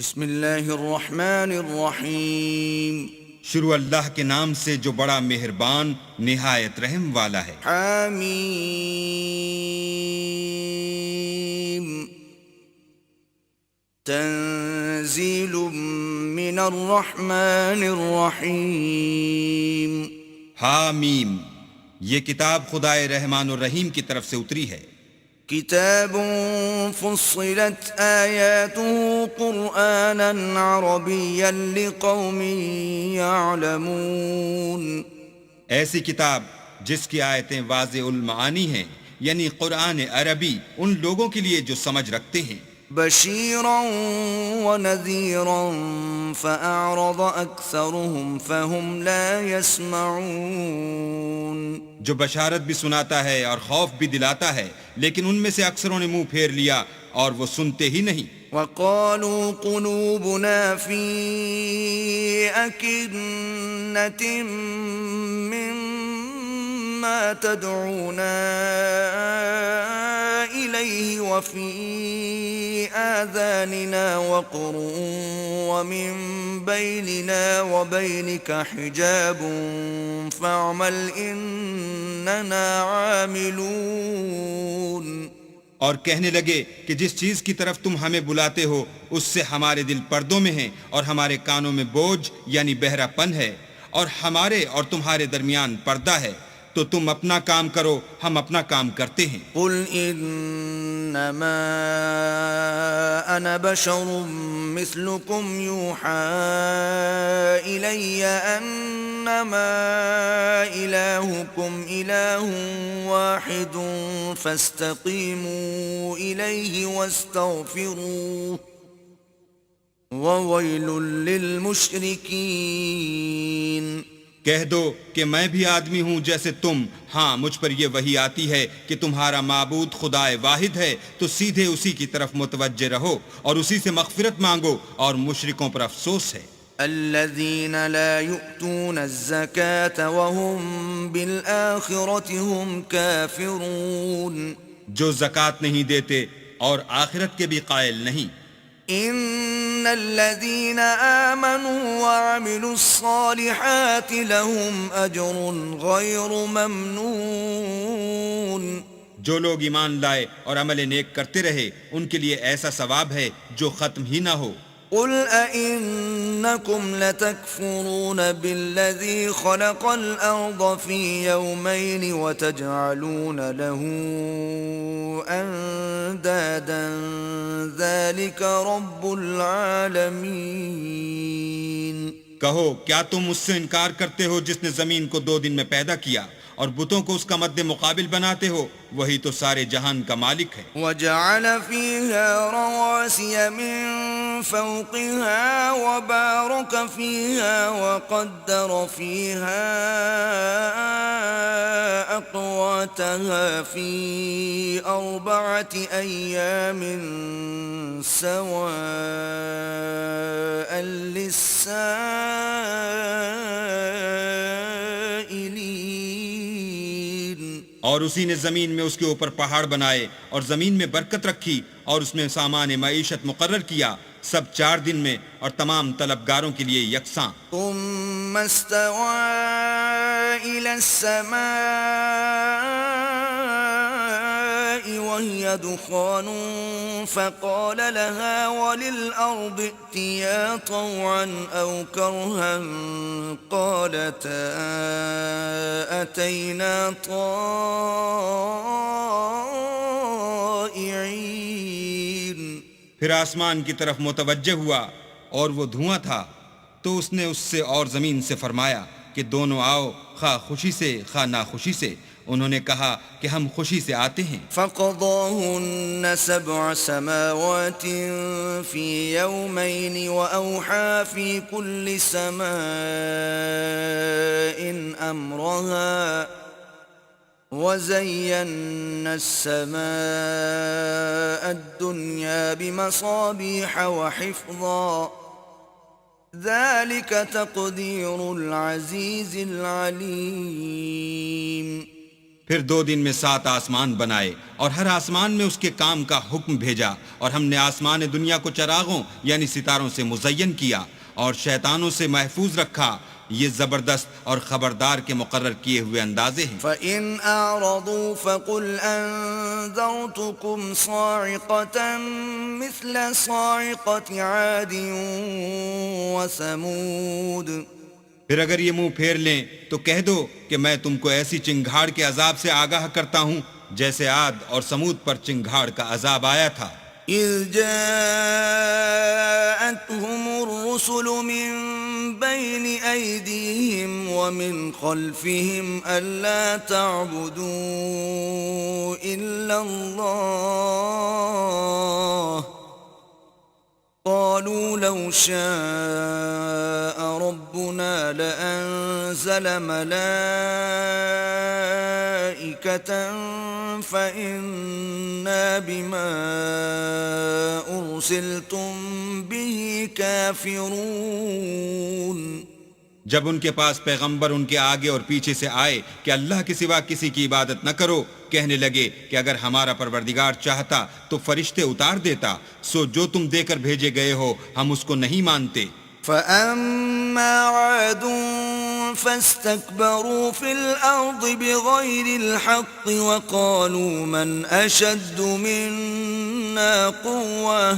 بسم اللہ الرحمن الرحیم شروع اللہ کے نام سے جو بڑا مہربان نہایت رحم والا ہے۔ حامیم تنزیل من الرحمن الرحیم حامیم، یہ کتاب خدائے رحمان الرحیم کی طرف سے اتری ہے۔ کتاب فصلت آیاته قرآنا عربیا لقوم یعلمون، ایسی کتاب جس کی آیتیں واضح المعانی ہیں، یعنی قرآن عربی ان لوگوں کے لیے جو سمجھ رکھتے ہیں۔ بشیرا ونذیرا فأعرض اکثرهم فهم لا يسمعون، جو بشارت بھی سناتا ہے اور خوف بھی دلاتا ہے، لیکن ان میں سے اکثروں نے منہ پھیر لیا اور وہ سنتے ہی نہیں۔ وقالوا قلوبنا في أكنة مما تدعونا إليه وفي آذاننا وقر ومن بيننا وبينك حجاب فاعمل إننا عاملون، اور کہنے لگے کہ جس چیز کی طرف تم ہمیں بلاتے ہو اس سے ہمارے دل پردوں میں ہیں اور ہمارے کانوں میں بوجھ یعنی بہرا پن ہے، اور ہمارے اور تمہارے درمیان پردہ ہے، تو تم اپنا کام کرو، ہم اپنا کام کرتے ہیں۔ قل انما انا بشر مثلكم يوحى الي انما الهكم اله واحد فاستقيموا اليه واستغفروه وويل للمشركين۔ کہہ دو کہ میں بھی آدمی ہوں جیسے تم، ہاں مجھ پر یہ وحی آتی ہے کہ تمہارا معبود خدائے واحد ہے، تو سیدھے اسی کی طرف متوجہ رہو اور اسی سے مغفرت مانگو، اور مشرکوں پر افسوس ہے۔ الذين لا يؤتون الزكاة وهم بالآخرة هم كافرون، جو زکوٰۃ نہیں دیتے اور آخرت کے بھی قائل نہیں۔ ان الذين آمنوا وعملوا الصالحات لهم اجر غير ممنون، جو لوگ ایمان لائے اور عمل نیک کرتے رہے ان کے لیے ایسا ثواب ہے جو ختم ہی نہ ہو۔ قل أئنكم لتكفرون بالذي خلق الأرض في يومين وتجعلون له أندادا ذلك رب العالمين۔ کہو کیا تم اس سے انکار کرتے ہو جس نے زمین کو 2 دن میں پیدا کیا اور بتوں کو اس کا مد مقابل بناتے ہو؟ وہی تو سارے جہان کا مالک ہے۔ وجعل فيها رواسي من فوقها وبارك فيها وقدر فيها أقواتها في 4 أيام سواء للسائلين، اور اسی نے زمین میں اس کے اوپر پہاڑ بنائے اور زمین میں برکت رکھی اور اس میں سامان معیشت مقرر کیا، سب 4 دن میں اور تمام طلبگاروں کے لیے یکساں۔ ثم استوى إلى السماء وهي دخان فقال لها وللأرض ائتيا طوعا أو كرها قالتا أتينا طائعين۔ پھر آسمان کی طرف متوجہ ہوا اور وہ دھواں تھا، تو اس نے اس سے اور زمین سے فرمایا کہ دونوں آؤ، خواہ خوشی سے خواہ ناخوشی سے۔ انہوں نے کہا کہ ہم خوشی سے آتے ہیں۔ فقضاهن 7 سماوات في يومين وأوحى في كل سماء أمرها وزينا السماء الدنيا بمصابيح وحفظا ذلك تقدير العزيز العليم۔ پھر 2 دن میں 7 آسمان بنائے اور ہر آسمان میں اس کے کام کا حکم بھیجا، اور ہم نے آسمان دنیا کو چراغوں یعنی ستاروں سے مزین کیا اور شیطانوں سے محفوظ رکھا۔ یہ زبردست اور خبردار کے مقرر کیے ہوئے اندازے ہیں۔ فَإِنْ أَعْرَضُوا فَقُلْ أَنذَرْتُكُمْ صَاعِقَةً مِثْلَ صَاعِقَةِ عَادٍ وَثَمُودَ۔ پھر اگر یہ منہ پھیر لیں تو کہہ دو کہ میں تم کو ایسی چنگھاڑ کے عذاب سے آگاہ کرتا ہوں جیسے عاد اور سمود پر چنگھاڑ کا عذاب آیا تھا۔ إِذْ جَاءَتْهُمُ الرُّسُلُ مِنْ بَيْنِ أَيْدِيهِمْ وَمِنْ خَلْفِهِمْ أَلَّا تَعْبُدُوا إِلَّا اللَّهَ قَالُوا لَوْ شَاءَ رَبُّنَا لَأَنزَلَ مَلَائِكَةً فَإِنَّا بِمَا أُرْسِلْتُمْ بِهِ كَافِرُونَ۔ جب ان کے پاس پیغمبر ان کے آگے اور پیچھے سے آئے کہ اللہ کے سوا کسی کی عبادت نہ کرو، کہنے لگے کہ اگر ہمارا پروردگار چاہتا تو فرشتے اتار دیتا، سو جو تم دے کر بھیجے گئے ہو ہم اس کو نہیں مانتے۔ فَأَمَّا عَادٌ فَاسْتَكْبَرُوا فِي الْأَرْضِ بِغَيْرِ الْحَقِّ وَقَالُوا مَنْ أَشَدُّ مِنَّا قُوَّةً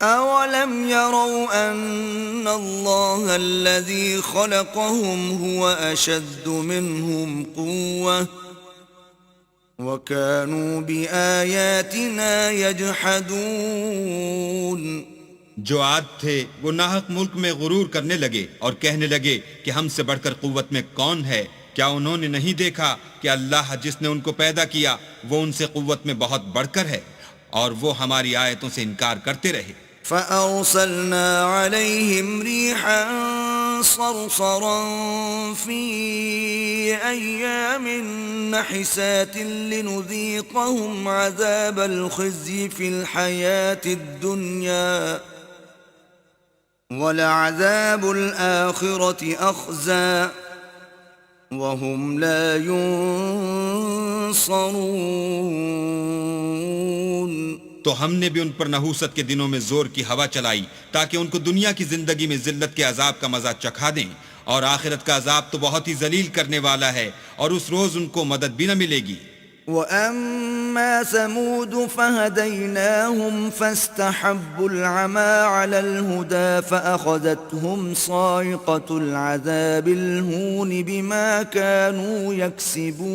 أَوَلَمْ يَرَوْا أَنَّ اللَّهَ الَّذِي خَلَقَهُمْ هُوَ أَشَدُّ مِنْهُمْ قُوَّةً وَكَانُوا بِآيَاتِنَا يَجْحَدُونَ۔ جو عاد تھے وہ ناحق ملک میں غرور کرنے لگے اور کہنے لگے کہ ہم سے بڑھ کر قوت میں کون ہے؟ کیا انہوں نے نہیں دیکھا کہ اللہ جس نے ان کو پیدا کیا وہ ان سے قوت میں بہت بڑھ کر ہے، اور وہ ہماری آیتوں سے انکار کرتے رہے۔ فَأَرْسَلْنَا عَلَيْهِمْ رِيحًا صَرْصَرًا فِي أَيَّامٍ نَحِسَاتٍ لِنُذِيقَهُمْ عَذَابَ الْخِزْيِ فِي الْحَيَاةِ الدُّنْيَا وَلَعَذَابُ الْآخِرَةِ أَخْزَىٰ وَهُمْ لَا يُنصَرُونَ۔ تو ہم نے بھی ان پر نحوست کے دنوں میں زور کی ہوا چلائی تاکہ ان کو دنیا کی زندگی میں ذلت کے عذاب کا مزہ چکھا دیں، اور آخرت کا عذاب تو بہت ہی ذلیل کرنے والا ہے، اور اس روز ان کو مدد بھی نہ ملے گی۔ وَأَمَّا ثَمُودُ فَهَدَيْنَاهُمْ فَاسْتَحَبُّوا الْعَمَىٰ عَلَى الْهُدَىٰ فَأَخَذَتْهُمْ صَاعِقَةُ الْعَذَابِ الْهُونِ بِمَا كَانُوا يَكْسِبُونَ۔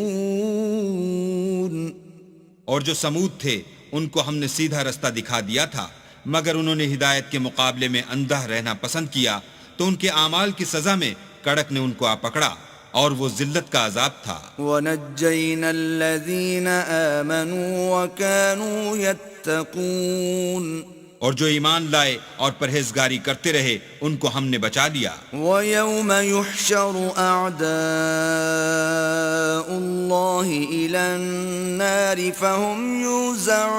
اور جو سمود تھے ان کو ہم نے سیدھا رستہ دکھا دیا تھا، مگر انہوں نے ہدایت کے مقابلے میں اندھا رہنا پسند کیا، تو ان کے اعمال کی سزا میں کڑک نے ان کو آ پکڑا، اور وہ ذلت کا عذاب تھا۔ وَنَجَّيْنَا الَّذِينَ آمَنُوا وَكَانُوا يَتَّقُونَ۔ اور جو ایمان لائے اور پرہیزگاری کرتے رہے ان کو ہم نے بچا لیا۔ وَيَوْمَ يُحْشَرُ أَعْدَاءُ اللَّهِ إِلَى النَّارِ فَهُمْ يُوزَعُونَ۔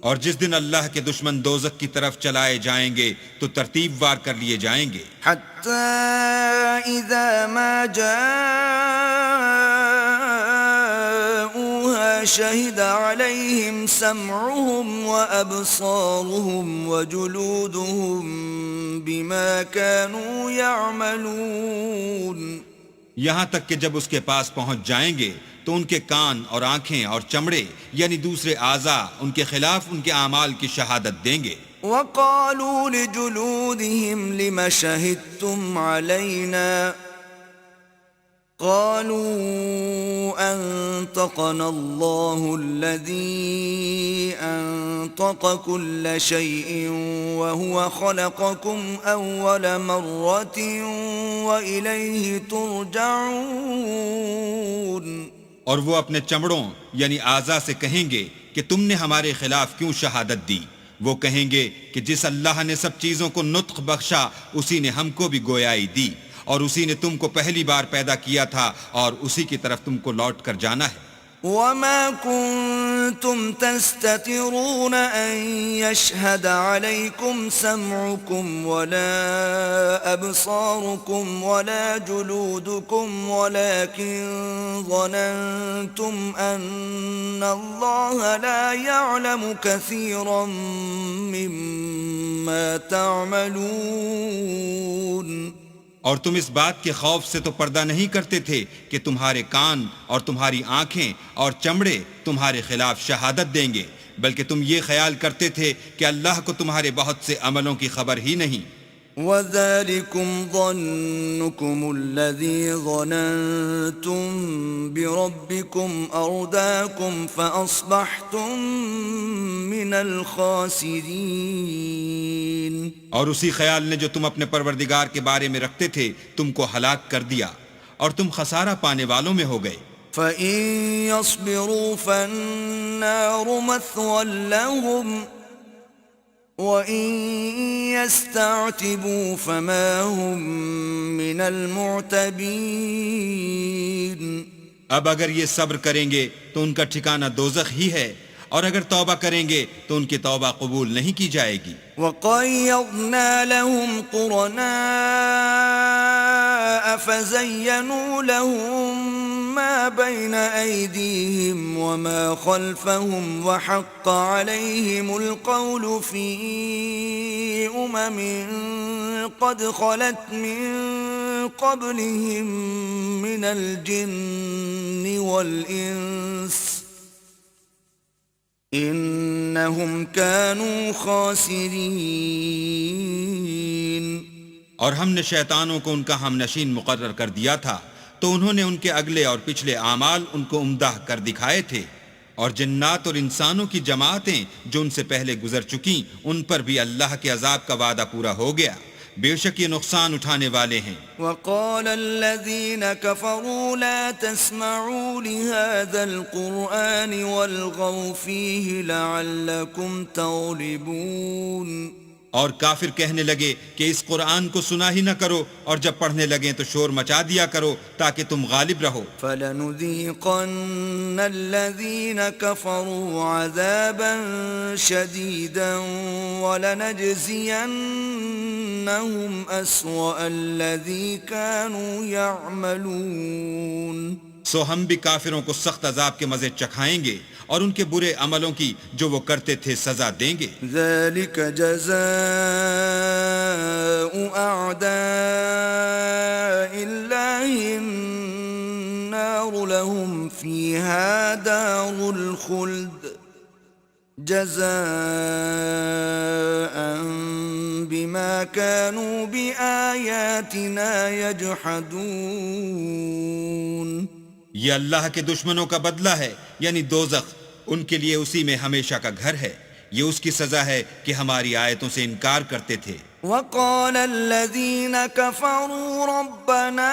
اور جس دن اللہ کے دشمن دوزخ کی طرف چلائے جائیں گے تو ترتیب وار کر لیے جائیں گے، حَتَّى إِذَا مَا جَاءُوهَا شَهِدَ عَلَيْهِمْ سَمْعُهُمْ وَأَبْصَارُهُمْ وَجُلُودُهُمْ بِمَا كَانُوا يَعْمَلُونَ۔ یہاں تک کہ جب اس کے پاس پہنچ جائیں گے تو ان کے کان اور آنکھیں اور چمڑے یعنی دوسرے اعضاء ان کے خلاف ان کے اعمال کی شہادت دیں گے۔ وَقَالُوا لِجُلُودِهِمْ لِمَ شَهِدتُّمْ عَلَيْنَا قَالُوا أَنطَقَنَا اللَّهُ الَّذِي أَنطَقَ كُلَّ شَيْءٍ وَهُوَ خَلَقَكُمْ أَوَّلَ مَرَّةٍ وَإِلَيْهِ تُرْجَعُونَ۔ اور وہ اپنے چمڑوں یعنی اعضاء سے کہیں گے کہ تم نے ہمارے خلاف کیوں شہادت دی؟ وہ کہیں گے کہ جس اللہ نے سب چیزوں کو نطق بخشا اسی نے ہم کو بھی گویائی دی، اور اسی نے تم کو پہلی بار پیدا کیا تھا، اور اسی کی طرف تم کو لوٹ کر جانا ہے۔ وما كنتم تستترون أن يشهد عليكم سمعكم ولا أبصاركم ولا جلودكم ولكن ظننتم أن الله لا يعلم كثيرا مما تعملون. اور تم اس بات کے خوف سے تو پردہ نہیں کرتے تھے کہ تمہارے کان اور تمہاری آنکھیں اور چمڑے تمہارے خلاف شہادت دیں گے، بلکہ تم یہ خیال کرتے تھے کہ اللہ کو تمہارے بہت سے عملوں کی خبر ہی نہیں. وَذَلِكُمْ ظَنُّكُمُ الَّذِي ظَنَنْتُمْ بِرَبِّكُمْ أَرْدَاكُمْ فَأَصْبَحْتُمْ مِنَ الْخَاسِرِينَ. اور اسی خیال نے جو تم اپنے پروردگار کے بارے میں رکھتے تھے تم کو ہلاک کر دیا اور تم خسارہ پانے والوں میں ہو گئے. فَإِن يَصْبِرُوا فَالنَّارُ مَثْوًى لَهُمْ وَإِن يَسْتَعْتِبُوا فَمَا هُمْ مِنَ الْمُعْتَبِينَ. اب اگر یہ صبر کریں گے تو ان کا ٹھکانہ دوزخ ہی ہے، اور اگر توبہ کریں گے تو ان کی توبہ قبول نہیں کی جائے گی. وَقَيَّضْنَا لَهُمْ قُرَنَاءَ فَزَيَّنُوا لَهُم مَّا بَيْنَ أَيْدِيهِمْ وَمَا خَلْفَهُمْ وَحَقَّ عَلَيْهِمُ الْقَوْلُ فِي أُمَمٍ قَدْ خَلَتْ مِن قَبْلِهِم مِّنَ الْجِنِّ وَالْإِنسِ انہم کانوا خاسرین. اور ہم نے شیطانوں کو ان کا ہم نشین مقرر کر دیا تھا تو انہوں نے ان کے اگلے اور پچھلے اعمال ان کو عمدہ کر دکھائے تھے، اور جنات اور انسانوں کی جماعتیں جو ان سے پہلے گزر چکیں ان پر بھی اللہ کے عذاب کا وعدہ پورا ہو گیا، بے شک یہ نقصان اٹھانے والے ہیں. وقال الذين كفروا لا تسمعوا لهذا القرآن والغوا فيه لعلكم تغلبون. اور کافر کہنے لگے کہ اس قرآن کو سنا ہی نہ کرو، اور جب پڑھنے لگیں تو شور مچا دیا کرو تاکہ تم غالب رہو. فَلَنُذِيقَنَّ الَّذِينَ كَفَرُوا عَذَابًا شَدِيدًا وَلَنَجْزِيَنَّهُمْ أَسْوَأَ الَّذِي كَانُوا يَعْمَلُونَ. سو ہم بھی کافروں کو سخت عذاب کے مزے چکھائیں گے اور ان کے برے عملوں کی جو وہ کرتے تھے سزا دیں گے. ذَلِكَ جَزَاءُ أَعْدَاءِ اللَّهِ النَّارُ لَهُمْ فِيهَا دَارُ الْخُلْدِ جَزَاءً بِمَا كَانُوا بِآيَاتِنَا يَجْحَدُونَ. یہ اللہ کے دشمنوں کا بدلہ ہے، یعنی دوزخ، ان کے لیے اسی میں ہمیشہ کا گھر ہے. یہ اس کی سزا ہے کہ ہماری آیتوں سے انکار کرتے تھے. وقال الذين كفروا ربنا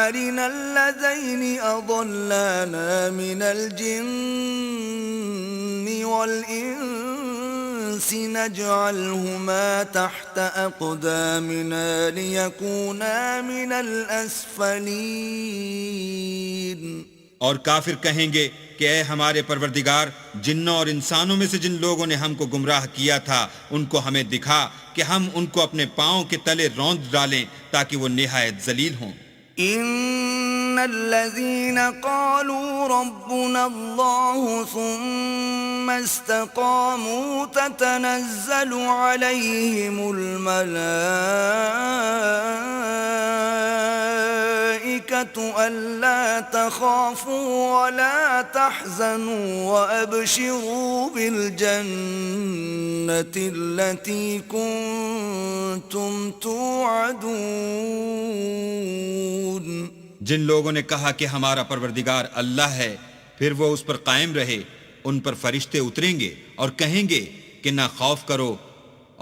أرنا الذين أضلانا من الجن والإنس نجعلهما تحت أقدامنا ليكونا من الأسفلين. اور کافر کہیں گے کہ اے ہمارے پروردگار، جنوں اور انسانوں میں سے جن لوگوں نے ہم کو گمراہ کیا تھا ان کو ہمیں دکھا کہ ہم ان کو اپنے پاؤں کے تلے روند ڈالیں تاکہ وہ نہایت ذلیل ہوں. ان الذين قالوا ربنا الله ثم استقاموا تتنزل عليهم الملائكة ألا تخافوا ولا تحزنوا وأبشروا بالجنة التي كنتم توعدون. جن لوگوں نے کہا کہ ہمارا پروردگار اللہ ہے، پھر وہ اس پر قائم رہے، ان پر فرشتے اتریں گے اور کہیں گے کہ نہ خوف کرو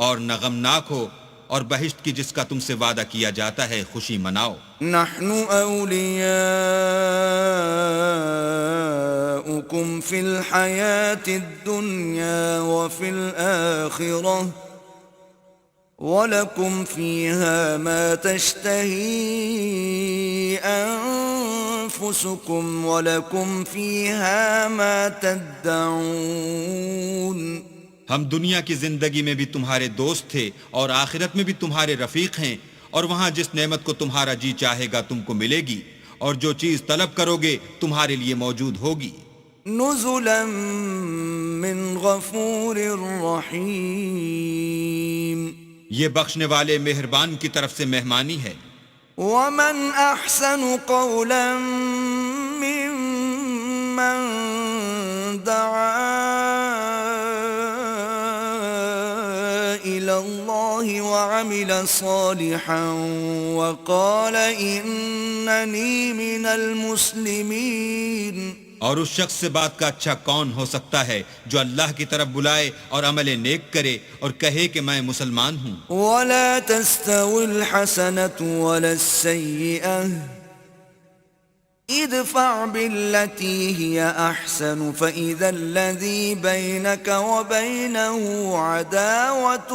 اور نہ غمناک ہو، اور بہشت کی جس کا تم سے وعدہ کیا جاتا ہے خوشی مناؤ. نحن اولیاؤکم فی الحیاة الدنیا وفی الآخرة وَلَكُمْ فِيهَا مَا تَشْتَهِي أنفسكم ولكم فيها ما تدعون ہم دنیا کی زندگی میں بھی تمہارے دوست تھے اور آخرت میں بھی تمہارے رفیق ہیں، اور وہاں جس نعمت کو تمہارا جی چاہے گا تم کو ملے گی، اور جو چیز طلب کرو گے تمہارے لیے موجود ہوگی۔ نزلا من غفور رحیم، یہ بخشنے والے مہربان کی طرف سے مہمانی ہے۔ ومن احسن قولا ممن دعا الى الله وعمل صالحا وقال انني من المسلمين، اور اس شخص سے بات کا اچھا کون ہو سکتا ہے جو اللہ کی طرف بلائے اور عمل نیک کرے اور کہے کہ میں مسلمان ہوں۔ ولا تستوي الحسنة ولا السيئة ادفع بالتي هي أحسن فإذا الذي بينك وبينه عداوة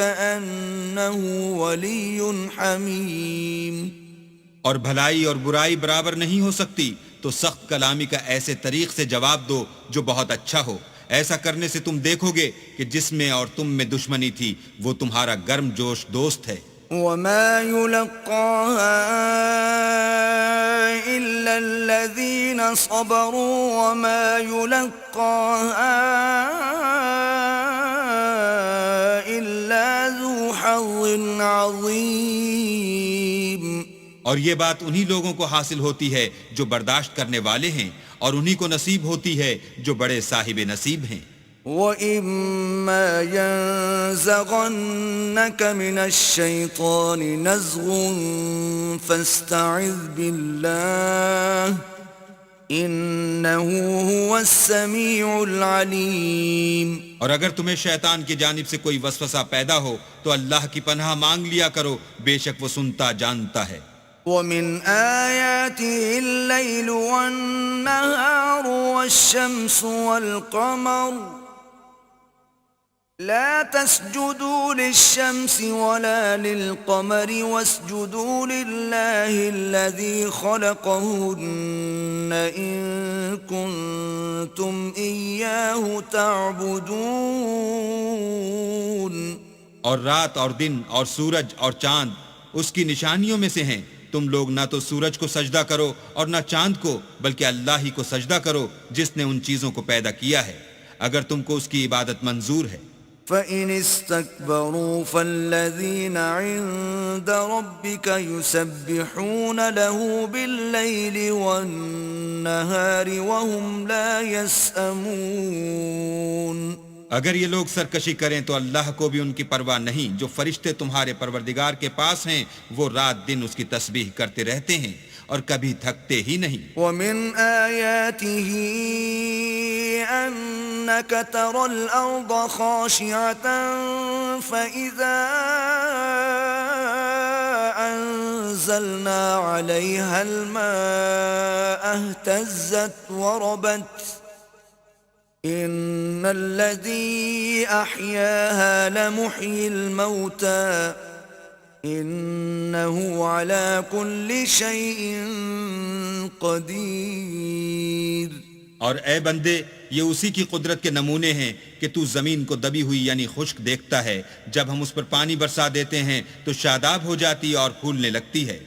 كأنه ولي حميم۔ اور بھلائی اور برائی برابر نہیں ہو سکتی، تو سخت کلامی کا ایسے طریق سے جواب دو جو بہت اچھا ہو۔ ایسا کرنے سے تم دیکھو گے کہ جس میں اور تم میں دشمنی تھی وہ تمہارا گرم جوش دوست ہے۔ وما يلقاها إلا الذين صبروا وما يلقاها إلا ذو حظ عظيم۔ اور یہ بات انہی لوگوں کو حاصل ہوتی ہے جو برداشت کرنے والے ہیں، اور انہی کو نصیب ہوتی ہے جو بڑے صاحب نصیب ہیں۔ وَإِمَّا يَنزَغَنَّكَ مِنَ الشَّيْطَانِ نَزْغٌ فَاسْتَعِذْ بِاللَّهِ إِنَّهُ هُوَ السَّمِيعُ الْعَلِيمُ۔ اور اگر تمہیں شیطان کی جانب سے کوئی وسوسہ پیدا ہو تو اللہ کی پناہ مانگ لیا کرو، بے شک وہ سنتا جانتا ہے۔ وَمِنْ آيَاتِهِ اللَّيْلُ وَالنَّهَارُ وَالشَّمْسُ وَالْقَمَرُ لا تسجدوا للشمس ولا للقمر واسجدوا لله الذي خلقهن إن كنتم إياه تعبدون۔ اور رات اور دن اور سورج اور چاند اس کی نشانیوں میں سے ہیں، تم لوگ نہ تو سورج کو سجدہ کرو اور نہ چاند کو، بلکہ اللہ ہی کو سجدہ کرو جس نے ان چیزوں کو پیدا کیا ہے، اگر تم کو اس کی عبادت منظور ہے۔ فَإِنِ اسْتَكْبَرُوا فَالَّذِينَ عِندَ رَبِّكَ يُسَبِّحُونَ لَهُ بِاللَّيْلِ وَالنَّهَارِ وَهُمْ لَا يَسْأَمُونَ۔ اگر یہ لوگ سرکشی کریں تو اللہ کو بھی ان کی پرواہ نہیں، جو فرشتے تمہارے پروردگار کے پاس ہیں وہ رات دن اس کی تسبیح کرتے رہتے ہیں اور کبھی تھکتے ہی نہیں۔ وَمِنْ آيَاتِهِ أَنَّكَ تَرَى الْأَرْضَ خَاشِعَةً فَإِذَا أَنزَلْنَا عَلَيْهَا الْمَاءَ اهْتَزَّتْ وَرَبَتْ إِنَّ الَّذِي أَحْيَاهَا لَمُحْيِي الْمَوْتَى إِنَّهُ عَلَى كُلِّ شَيْءٍ قَدِيرٌ۔ اور اے بندے، یہ اسی کی قدرت کے نمونے ہیں کہ تو زمین کو دبی ہوئی یعنی خشک دیکھتا ہے، جب ہم اس پر پانی برسا دیتے ہیں تو شاداب ہو جاتی اور پھولنے لگتی ہے۔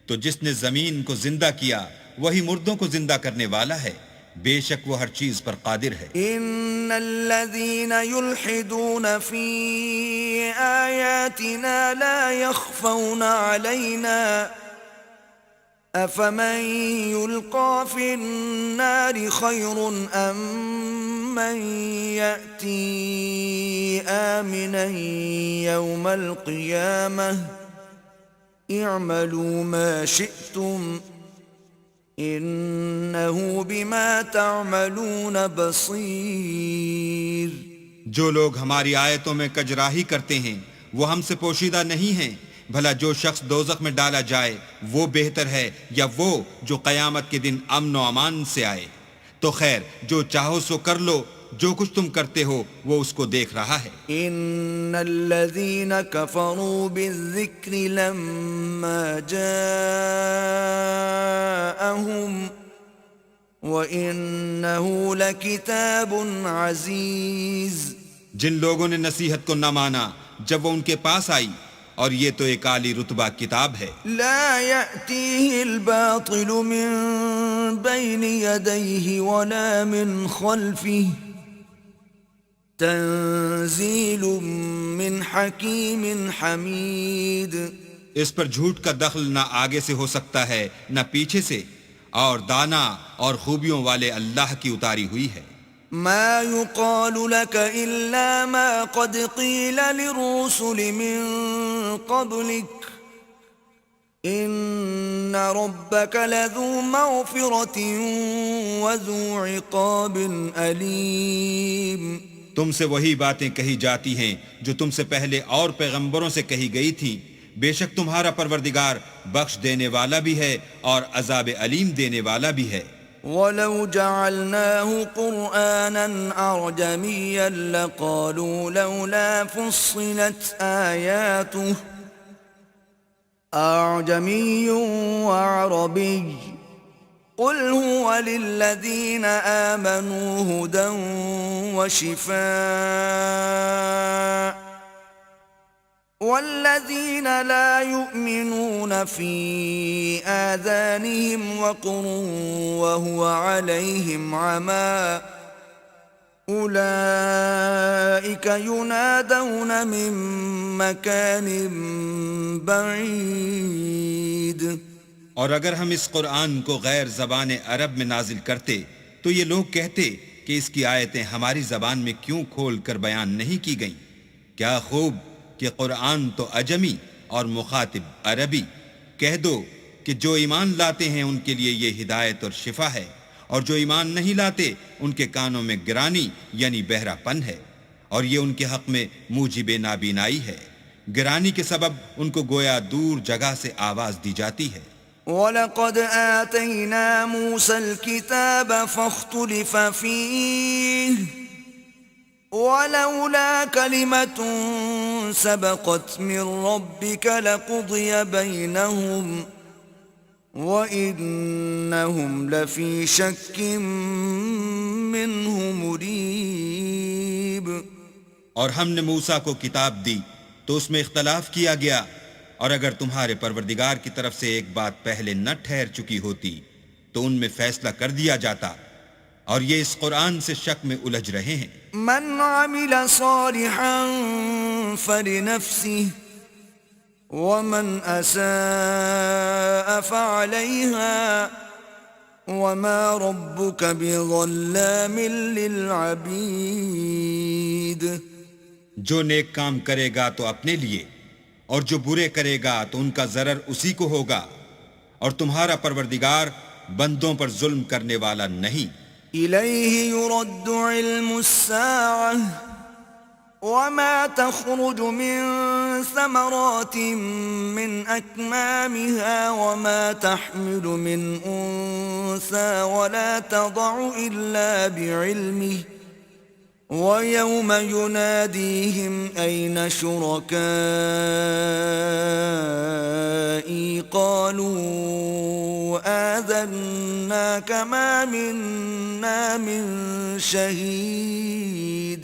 تو جس نے زمین کو زندہ کیا وہی مردوں کو زندہ کرنے والا ہے، بے شک وہ ہر چیز پر قادر ہے۔ ان الذين يلحدون في آياتنا لا يخفون علينا افمن يلقى في النار خير ام من يأتي آمنا يوم القيامة اعملوا ما شئتم انہو بما تعملون بصیر۔ جو لوگ ہماری آیتوں میں کجراہی کرتے ہیں وہ ہم سے پوشیدہ نہیں ہیں، بھلا جو شخص دوزخ میں ڈالا جائے وہ بہتر ہے یا وہ جو قیامت کے دن امن و امان سے آئے؟ تو خیر جو چاہو سو کر لو، جو کچھ تم کرتے ہو وہ اس کو دیکھ رہا ہے۔ ان الذين كفروا بالذكر لما جاءهم وانه لكتاب عزيز۔ جن لوگوں نے نصیحت کو نہ مانا جب وہ ان کے پاس آئی، اور یہ تو ایک عالی رتبہ کتاب ہے، لا يأتيه الباطل من بين يديه ولا من خلفه تنزيل من حكيم حميد۔ اس پر جھوٹ کا دخل نہ آگے سے ہو سکتا ہے نہ پیچھے سے، اور دانا اور خوبیوں والے اللہ کی اتاری ہوئی ہے۔ ما يقال لك إلا ما قد قيل للرسل من قبلك إن ربك لذو مغفرة وذو عقاب أليم۔ تم سے وہی باتیں کہی جاتی ہیں جو تم سے پہلے اور پیغمبروں سے کہی گئی تھیں، بے شک تمہارا پروردگار بخش دینے والا بھی ہے اور عذاب علیم دینے والا بھی ہے۔ وَلَوْ جَعَلْنَاهُ قُرْآنًا أَعْجَمِيًّا لَقَالُوا لَوْلَا فُصِّلَتْ آيَاتُهُ أَعْجَمِيٌّ وَعَرَبِيٌّ قُلْ هُوَ لِلَّذِينَ آمَنُوا هُدًى وَشِفَاءٌ والذين لا يؤمنون في آذانهم وقر وهو عليهم عمى أولئك ينادون من مكان بعيد۔ اور اگر ہم اس قرآن کو غیر زبان عرب میں نازل کرتے تو یہ لوگ کہتے کہ اس کی آیتیں ہماری زبان میں کیوں کھول کر بیان نہیں کی گئیں؟ کیا خوب کہ قرآن تو عجمی اور مخاطب عربی۔ کہہ دو کہ جو ایمان لاتے ہیں ان کے لیے یہ ہدایت اور شفا ہے، اور جو ایمان نہیں لاتے ان کے کانوں میں گرانی یعنی بہرا پن ہے، اور یہ ان کے حق میں موجب نابینائی ہے۔ گرانی کے سبب ان کو گویا دور جگہ سے آواز دی جاتی ہے۔ وَلَقَدْ آتَيْنَا مُوسَى الْكِتَابَ فَاخْتُلِفَ فِيهِ وَلَوْلَا كَلِمَةٌ سَبَقَتْ مِنْ رَبِّكَ لَقُضِيَ بَيْنَهُمْ وَإِنَّهُمْ لَفِي شَكٍّ مِّنْهُ مُرِيبٍ۔ اور ہم نے موسیٰ کو کتاب دی تو اس میں اختلاف کیا گیا، اور اگر تمہارے پروردگار کی طرف سے ایک بات پہلے نہ ٹھہر چکی ہوتی تو ان میں فیصلہ کر دیا جاتا، اور یہ اس قرآن سے شک میں الجھ رہے ہیں۔ من عمل صالحا فلنفسه ومن اساء فعليها وما ربك بظلام للعبید۔ جو نیک کام کرے گا تو اپنے لیے، اور جو برے کرے گا تو ان کا ضرر اسی کو ہوگا، اور تمہارا پروردگار بندوں پر ظلم کرنے والا نہیں۔ إليه يرد علم الساعة وما تخرج من ثمرات من أكمامها وما تحمل من أنثى ولا تضع إلا بعلمه ويوم يناديهم أين شركائي قالوا آذناك ما منا من شهيد۔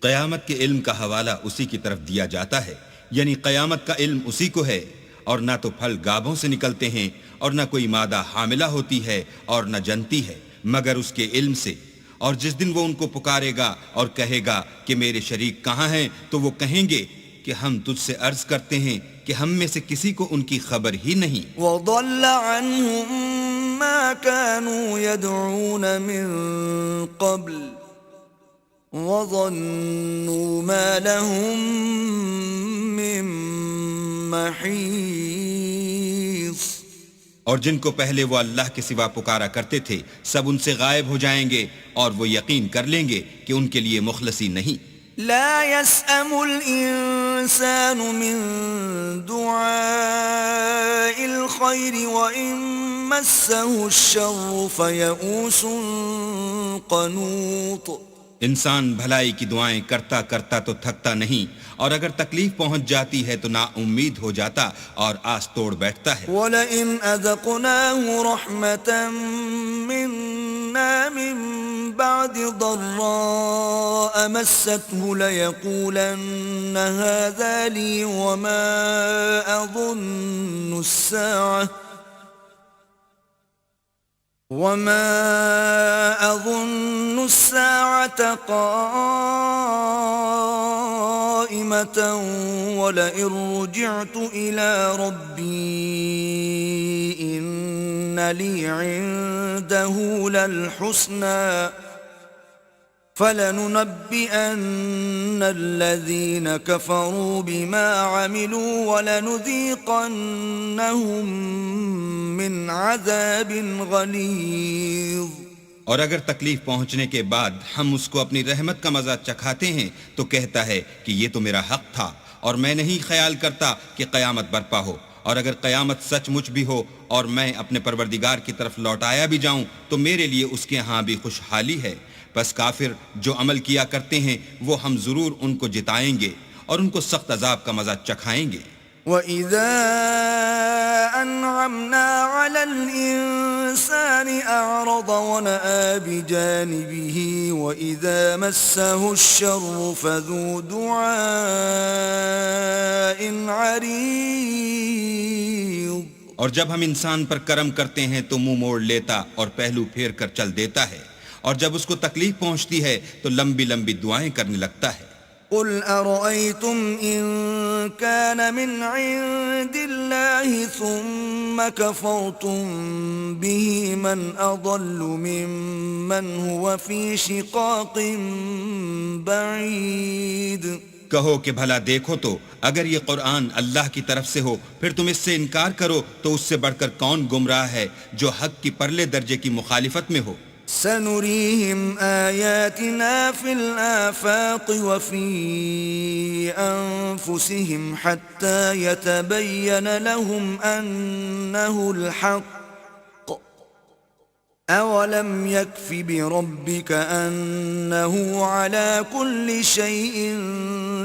قیامت کے علم کا حوالہ اسی کی طرف دیا جاتا ہے، یعنی قیامت کا علم اسی کو ہے، اور نہ تو پھل گابھوں سے نکلتے ہیں اور نہ کوئی مادہ حاملہ ہوتی ہے اور نہ جنتی ہے مگر اس کے علم سے۔ اور جس دن وہ ان کو پکارے گا اور کہے گا کہ میرے شریک کہاں ہیں، تو وہ کہیں گے کہ ہم تجھ سے عرض کرتے ہیں کہ ہم میں سے کسی کو ان کی خبر ہی نہیں۔ وَضَلَّ عَنْهُمْ مَا كَانُوا يَدْعُونَ مِن قَبْلُ وَظَنُّوا مَا لَهُم مِّن مَّحِيصٍ۔ اور جن کو پہلے وہ اللہ کے سوا پکارا کرتے تھے سب ان سے غائب ہو جائیں گے، اور وہ یقین کر لیں گے کہ ان کے لیے مخلصی نہیں۔ لا يسأم الإنسان من دعاء الخير وإن مسه الشر فيئوس قنوط۔ انسان بھلائی کی دعائیں کرتا کرتا تو تھکتا نہیں، اور اگر تکلیف پہنچ جاتی ہے تو نا امید ہو جاتا اور آس توڑ بیٹھتا ہے۔ وَلَئِنْ أَذَقْنَاهُ رَحْمَةً مِنَّا مِنْ بَعْدِ ضَرَّاءَ مَسَّتْهُ لَيَقُولَنَّ هَذَا لِي وَمَا أَظُنُّ السَّاعَةَ قَائِمَةً وَلَئِن رُجِعْتُ إِلَى رَبِّي إِنَّ لِي عِندَهُ لَلْحُسْنَى فَلَنُنَبِّئَنَّ الَّذِينَ كَفَرُوا بِمَا عَمِلُوا وَلَنُذِيقَنَّهُم مِّنْ عَذَابٍ غَلِيظٍ۔ اور اگر تکلیف پہنچنے کے بعد ہم اس کو اپنی رحمت کا مزہ چکھاتے ہیں تو کہتا ہے کہ یہ تو میرا حق تھا اور میں نہیں خیال کرتا کہ قیامت برپا ہو، اور اگر قیامت سچ مچ بھی ہو اور میں اپنے پروردگار کی طرف لوٹایا بھی جاؤں تو میرے لیے اس کے ہاں بھی خوشحالی ہے۔ بس کافر جو عمل کیا کرتے ہیں وہ ہم ضرور ان کو جتائیں گے اور ان کو سخت عذاب کا مزہ چکھائیں گے۔ وَإِذَا أَنْعَمْنَا عَلَى الْإِنسَانِ أَعْرَضَ وَنَأَىٰ بِجَانِبِهِ وَإِذَا مَسَّهُ الشَّرُّ فَذُو دُعَاءٍ عَرِيضٍ۔ اور جب ہم انسان پر کرم کرتے ہیں تو منہ موڑ لیتا اور پہلو پھیر کر چل دیتا ہے، اور جب اس کو تکلیف پہنچتی ہے تو لمبی لمبی دعائیں کرنے لگتا ہے۔ قُلْ أَرَأَيْتُمْ إِن كَانَ مِنْ عِندِ اللَّهِ ثُمَّ كَفَرْتُمْ بِهِ مَنْ أَضَلُّ مِمَّنْ هُوَ فِي شِقَاقٍ بَعِيدٍ۔ کہو کہ بھلا دیکھو تو اگر یہ قرآن اللہ کی طرف سے ہو پھر تم اس سے انکار کرو تو اس سے بڑھ کر کون گمراہ ہے جو حق کی پرلے درجے کی مخالفت میں ہو۔ سنريهم آياتنا في الآفاق وفي أنفسهم حتى يتبين لهم أنه الحق أولم يكف بربك أنه على كل شيء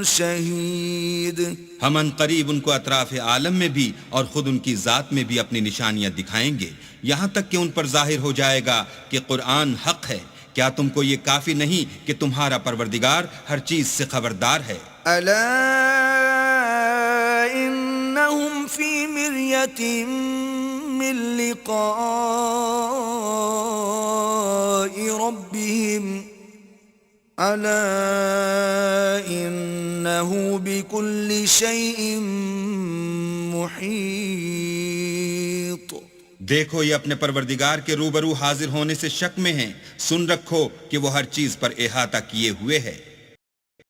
شهيد۔ ہم ان قریب ان کو اطراف عالم میں بھی اور خود ان کی ذات میں بھی اپنی نشانیاں دکھائیں گے، یہاں تک کہ ان پر ظاہر ہو جائے گا کہ قرآن حق ہے۔ کیا تم کو یہ کافی نہیں کہ تمہارا پروردگار ہر چیز سے خبردار ہے؟ ألا إنهم في مرية من لقاء ربهم ألا إنه بكل شيء محيط۔ دیکھو یہ اپنے پروردگار کے روبرو حاضر ہونے سے شک میں ہیں، سن رکھو کہ وہ ہر چیز پر احاطہ کیے ہوئے ہے۔